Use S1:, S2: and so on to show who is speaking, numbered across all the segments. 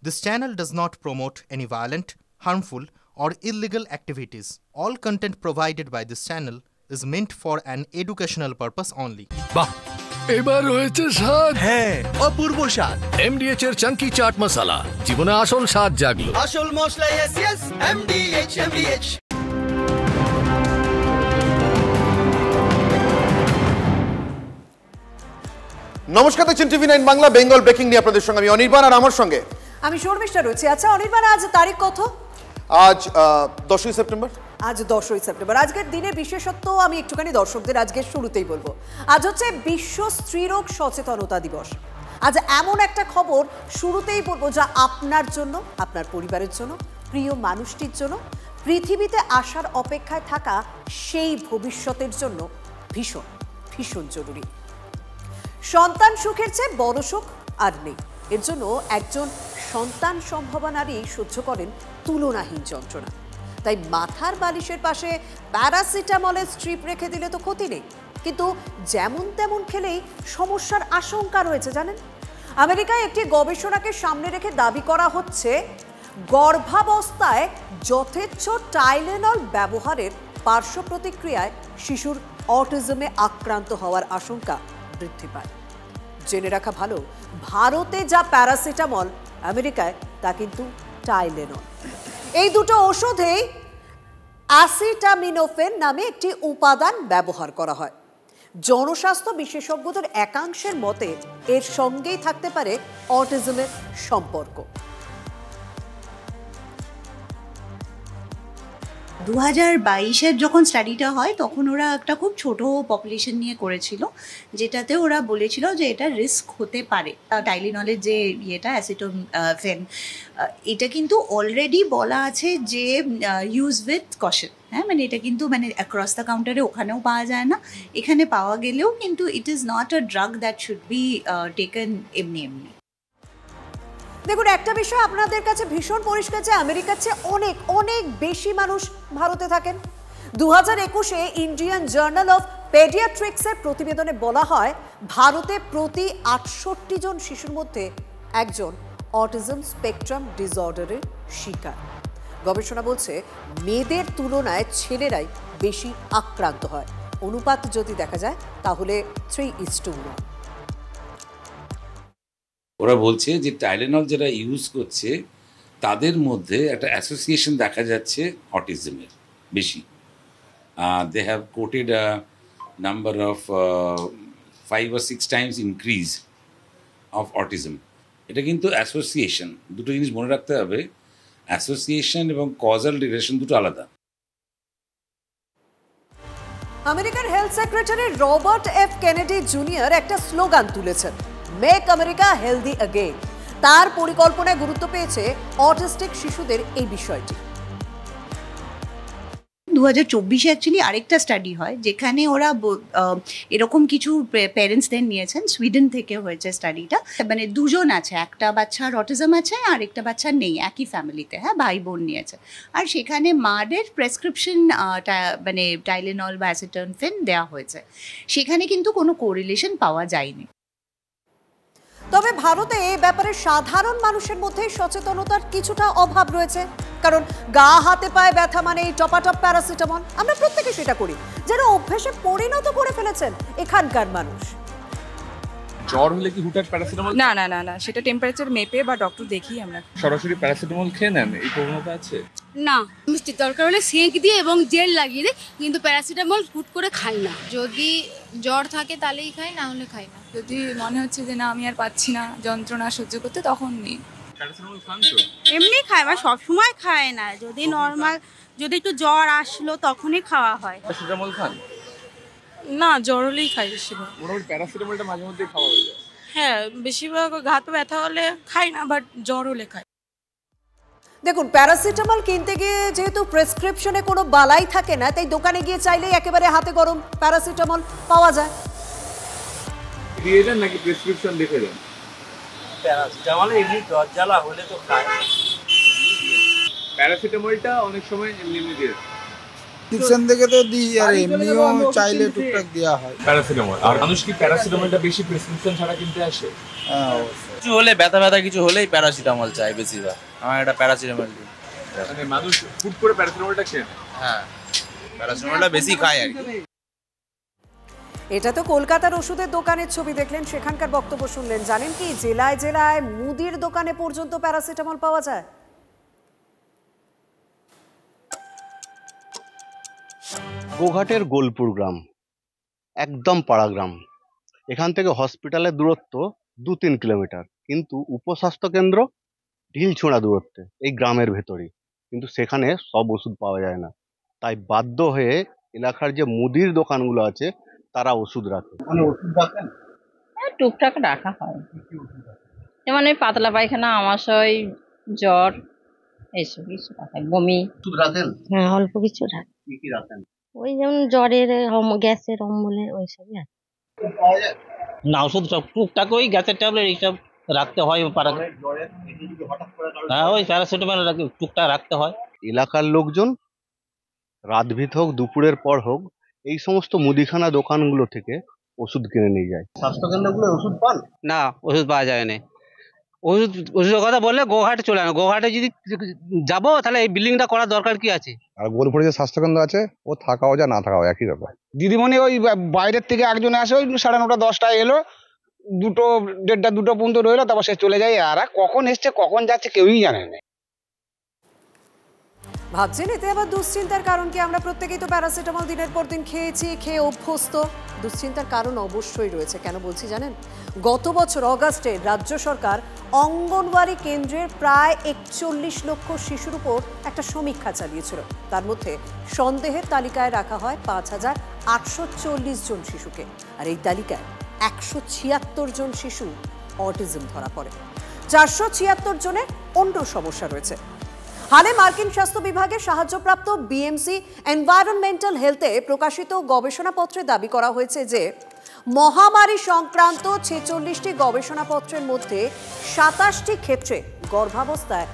S1: This channel does not promote any violent, harmful, or illegal activities. All content provided by this channel is meant for an educational purpose only.
S2: বাহ এবার হয়েছে স্বাদ
S3: হ্যাঁ অপূর্ব স্বাদ
S2: এমডিএচ এর চাঙ্কি চাট মশলা জীবনে আসল স্বাদ জাগলো
S3: আসল মশলা এসএস এমডিএচ
S4: নমস্কার, দেখছেন টিভি9 বাংলা বেঙ্গল ব্রেকিং নিয়ে আপনাদের সঙ্গে আমি অনির্বাণ আর আমার সঙ্গে
S5: আমি শর্মিষ্ঠা রয়েছি। আচ্ছা অনির্বাণ, আজ তারিখ কত?
S4: আজ 10ই সেপ্টেম্বর।
S5: আজ 10ই সেপ্টেম্বর। আজকের দিনের বিশেষত্ব আমি একটুখানি দর্শকদের আজকের শুরুতেই বলবো। আজ হচ্ছে বিশ্ব স্ত্রীরোগ সচেতনতা দিবস। আজ এমন একটা খবর শুরুতেই বলবো যা আপনার জন্য, আপনার পরিবারের জন্য, প্রিয় মানুষটির জন্য, পৃথিবীতে আসার অপেক্ষায় থাকা সেই ভবিষ্যতের জন্য ভীষণ ভীষণ জরুরি। সন্তান সুখের চেয়ে বড় সুখ আর নেই। এর জন্য একজন সন্তান সম্ভবা নারী সহ্য করেন তুলনাহীন যন্ত্রণা। তাই মাথার বালিশের পাশে প্যারাসিটামলের স্ট্রিপ রেখে দিলে তো ক্ষতি নেই, কিন্তু যেমন তেমন খেলেই সমস্যার আশঙ্কা রয়েছে জানেন। আমেরিকায় একটি গবেষণাকে সামনে রেখে দাবি করা হচ্ছে গর্ভাবস্থায় যথেচ্ছ টাইলেনল ব্যবহারের পার্শ্ব প্রতিক্রিয়ায় শিশুর অটিজমে আক্রান্ত হওয়ার আশঙ্কা বৃদ্ধি পায়। জেনে রাখা ভালো, ভারতে যা প্যারাসিটামল, আমেরিকায় তা কিন্তু টাইলেনল। এই দুটো ওষুধেই অ্যাসিটামিনোফেন নামে একটি উপাদান ব্যবহার করা হয়। জনস্বাস্থ্য বিশেষজ্ঞদের একাংশের মতে এর সঙ্গেই থাকতে পারে অটিজমের সম্পর্ক।
S6: 2022-এর যখন স্টাডিটা হয় তখন ওরা একটা খুব ছোট পপুলেশন নিয়ে করেছিল, যেটাতে ওরা বলেছিল যে এটা রিস্ক হতে পারে। টাইলিনলের যে ইয়েটা অ্যাসিটোফেন, এটা কিন্তু অলরেডি বলা আছে যে ইউজ উইথ কশন। হ্যাঁ, মানে এটা কিন্তু মানে অ্যাক্রস দ্য কাউন্টারে ওখানেও পাওয়া যায় না, এখানে পাওয়া গেলেও কিন্তু it is not a drug that should be taken এমনি এমনি।
S5: দেখুন, একটা বিষয় আপনাদের কাছে ভীষণ পরিষ্কার যে আমেরিকার চেয়ে অনেক অনেক বেশি মানুষ ভারতে থাকেন। 2021-এ ইন্ডিয়ান জার্নাল অফ পেডিয়াট্রিক্সের প্রতিবেদনে বলা হয় ভারতে প্রতি 68 জন শিশুর মধ্যে একজন অটিজম স্পেকট্রাম ডিসঅর্ডারের শিকার। গবেষণা বলছে মেয়েদের তুলনায় ছেলেরাই বেশি আক্রান্ত হয়। অনুপাত যদি দেখা যায় তাহলে 3:1।
S7: ওরা বলছে যে টাইলেনল যারা ইউজ করছে তাদের মধ্যে একটা অ্যাসোসিয়েশন দেখা যাচ্ছে অটিজমের বেশি। They have quoted a number of 5 or 6 times increase of autism. এটা কিন্তু অ্যাসোসিয়েশন, দুটো জিনিস মনে রাখতে হবে, অ্যাসোসিয়েশন এবং কজাল রিলেশন দুটো আলাদা।
S5: আমেরিকার health secretary Robert F Kennedy junior একটা স্লোগান তুলেছেন, মেক আমেরিকা হেলদি অ্যাগেইন। তার পরিকল্পনায় গুরুত্ব পেয়েছে অটিস্টিক শিশুদের এই বিষয়টি।
S6: 2024-এ অ্যাকচুয়ালি আরেকটা স্টাডি হয় যেখানে ওরা এরকম কিছু প্যারেন্টসদের নিয়েছেন, সুইডেন থেকে হয়েছে স্টাডিটা। মানে দুজন আছে, একটা বাচ্চার অটিজম আছে আর একটা বাচ্চার নেই, একই ফ্যামিলিতে, হ্যাঁ, ভাই বোন নিয়েছে। আর সেখানে মাদের প্রেসক্রিপশন মানে টাইলেনল বা অ্যাসিটামিনোফেন দেওয়া হয়েছে, সেখানে কিন্তু কোনো কোরিলেশন পাওয়া যায়নি।
S5: তবে ভারতে এই ব্যাপারে সাধারণ মানুষের মধ্যে সচেতনতার কিছুটা অভাব রয়েছে, কারণ গা হাতে পায়ে ব্যথা মানে এই টপাটপ প্যারাসিটামল। আমরা প্রত্যেকে সেটা করি, যেন অভ্যেসে পরিণত করে ফেলেছেন এখানকার মানুষ।
S8: জ্বর হলে কি হুটহাট প্যারাসিটামল?
S9: না না না না, সেটা টেম্পারেচার মেপে বা ডক্টর দেখিয়ে আমরা।
S8: সরাসরি প্যারাসিটামল খেয়ে নেন, এই প্রবণতা আছে?
S10: না, মিষ্টি দরকার হলে সেঁক দিয়ে এবং জেল লাগিয়ে দিই, কিন্তু প্যারাসিটামল হুট করে খাই না। যদি জ্বর থাকে তাহলেই খাই, না হলে খাই না।
S9: যদি মনে হচ্ছে যে না আমি আর পাচ্ছি না যন্ত্রণা সহ্য করতে, তখন নিই।
S8: প্যারাসিটামল খান তো?
S11: এমনি খায়, মানে সবসময় খায় না, যদি নর্মাল যদি একটু জ্বর আসলো তখনই খাওয়া হয়।
S8: প্যারাসিটামল খান?
S9: না, জ্বর হলেই খাই বেশিরভাগ।
S8: মোটামুটি প্যারাসিটামলটা মাঝে মধ্যে খাওয়া হয়ে যায়।
S9: হ্যাঁ, বেশিরভাগ ঘাত ব্যথা হলে খাই না, বাট জ্বর হলে খাই।
S5: দেখুন, প্যারাসিটামল কিনতে গিয়ে যেহেতু প্রেসক্রিপশনে কোনো বালাই থাকে না, তাই দোকানে গিয়ে চাইলেই একেবারে হাতে গরম প্যারাসিটামল পাওয়া যায়।
S8: দিয়ে দেন নাকি প্রেসক্রিপশন দেখে দেন?
S12: প্যারাসিটামল এমনি জ্বর জ্বালা হলে তো খায়।
S8: প্যারাসিটামলটা অনেক সময় এমনি দিয়ে দেন।
S13: প্রেসক্রিপশন থেকে তো দিই, আর এমনিও চাইলে টুকটাক দেওয়া হয়
S8: প্যারাসিটামল। আর মানুষ কি প্যারাসিটামলটা বেশি প্রেসক্রিপশন ছাড়া কিনতে আসে?
S13: হ্যাঁ,
S12: কিছু হলে ব্যথা কিছু হলেই প্যারাসিটামল চাই বেশিরভাগ। আমার একটা প্যারাসিটামল দিই।
S8: মানে মানুষ হুট করে প্যারাসিটামলটা খেয়ে নেয়।
S12: হ্যাঁ, প্যারাসিটামলটা বেশি খায় আর কি।
S5: এটা তো কলকাতার ওষুধের দোকানের ছবি দেখলেন, সেখানকার বক্তব্য শুনলেন। জানেন কি জেলায় জেলায় মুদির দোকানে পর্যন্ত প্যারাসিটামল পাওয়া যায়।
S14: গোঘাটের গোলপুর গ্রাম একদম পাড়া গ্রাম। এখান থেকে হসপিটালের দূরত্ব 2-3 কিলোমিটার, কিন্তু উপস্বাস্থ্য কেন্দ্র ঢিলছোড়া দূরত্বে এই গ্রামের ভেতরেই। কিন্তু সেখানে সব ওষুধ পাওয়া যায় না, তাই বাধ্য হয়ে এলাকার যে মুদির দোকানগুলো আছে তারা ওষুধ রাখে। মানে ওষুধ রাখেন?
S15: টুকটাক রাখা হয়, যেমন ওই পাতলা পায়খানা, আমাশয়, জ্বর, এইসব কিছু রাখায়, বমি।
S14: ওষুধ রাখেন?
S15: হ্যাঁ, অল্প কিছু রাখে।
S14: কি কি রাখেন?
S15: ওই যেমন জ্বরের, গ্যাসের, অম্বলের, ওইসবই আছে।
S12: না, ওষুধ টুকটাক ওই গ্যাসের ট্যাবলেট এইসব রাখতে হয়। হ্যাঁ, ওই প্যারাসিটামল টুকটাক রাখতে হয়।
S14: এলাকার লোকজন রাত ভিত হোক দুপুরের পর হোক এই সমস্ত মুদিখানা দোকানগুলো থেকে ওষুধ কিনে নিয়ে যায়। স্বাস্থ্যকেন্দ্রগুলো ওষুধ পান
S12: না, ওষুধ পাওয়া যায় না। ওষুধের কথা বললে গোঘাটে চলে না। গোঘাটে যদি যাবো তাহলে এই বিল্ডিংটা করার দরকার কি আছে?
S16: আর বোলপুরে যে স্বাস্থ্যকেন্দ্র আছে ও থাকাও যায় না থাকাও একই ব্যাপার। দিদিমণি ওই বাইরের থেকে একজন আসে, ওই 9:30 10টায় এলো, 2 পর্যন্ত রইলো, তারপর সে চলে যায়। আর কখন এসছে কখন যাচ্ছে কেউই জানে না।
S5: ভাবছেন এতে আবার দুশ্চিন্তার কারণ কি? আমরা প্রত্যেকেই তো প্যারাসিটামল দিনের পর দিন খেয়ে অভ্যস্ত। দুশ্চিন্তার কারণ অবশ্যই রয়েছে। কেন বলছি জানেন? গত বছর অগাস্টে রাজ্য সরকার অঙ্গনওয়াড়ি কেন্দ্রের প্রায় 41 লক্ষ শিশুর উপর একটা সমীক্ষা চালিয়েছিল। তার মধ্যে সন্দেহের তালিকায় রাখা হয় 5,840 জন শিশুকে। আর এই তালিকায় 176 জন শিশু অটিজম ধরা পড়ে। 476 জনের অন্য সমস্যা রয়েছে। হালে মার্কিন স্বাস্থ্য বিভাগের সাহায্যপ্রাপ্ত বিএমসি এনভায়রনমেন্টাল হেলথে প্রকাশিত গবেষণাপত্রে দাবি করা হয়েছে যে মহামারী সংক্রান্ত 46টি গবেষণাপত্রের মধ্যে 27টি ক্ষেত্রে গর্ভাবস্থায়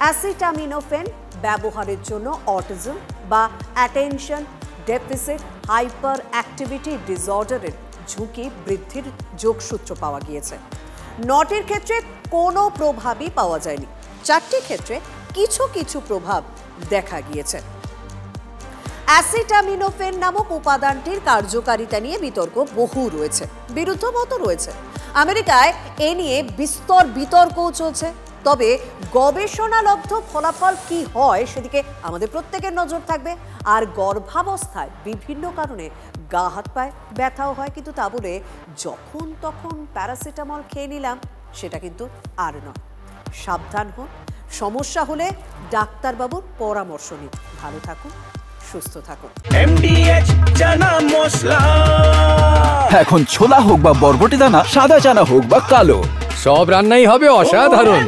S5: অ্যাসিটামিনোফেন ব্যবহারের জন্য অটিজম বা অ্যাটেনশন ডেফিসিট হাইপার অ্যাক্টিভিটি ডিসঅর্ডারের ঝুঁকি বৃদ্ধির যোগসূত্র পাওয়া গিয়েছে। 9টির ক্ষেত্রে কোনো প্রভাবই পাওয়া যায়নি। 4টি ক্ষেত্রে কিছু কিছু প্রভাব দেখা গিয়েছে। অ্যাসিটামিনোফেন নামক উপাদানটির কার্যকারিতা নিয়ে বিতর্ক বহু রয়েছে, বিরুদ্ধ মত রয়েছে। আমেরিকায় এ নিয়ে বিস্তর বিতর্কও চলছে। তবে গবেষণালব্ধ ফলাফল কি হয় সেদিকে আমাদের প্রত্যেকের নজর থাকবে। আর গর্ভাবস্থায় বিভিন্ন কারণে গা হাত পায়ে ব্যথাও হয়, কিন্তু তা বলে যখন তখন প্যারাসিটামল খেয়ে নিলাম সেটা কিন্তু আর নয়। সাবধান হন, সমস্যা হলে ডাক্তারবাবুর পরামর্শ নিন। ভালো থাকুন, সুস্থ থাকুন।
S3: MDH চানা মশলা।
S17: এখন ছোলা হোক বা বরবটি দানা, সাদা চানা হোক বা কালো,
S2: সব রান্নাই হবে অসাধারণ।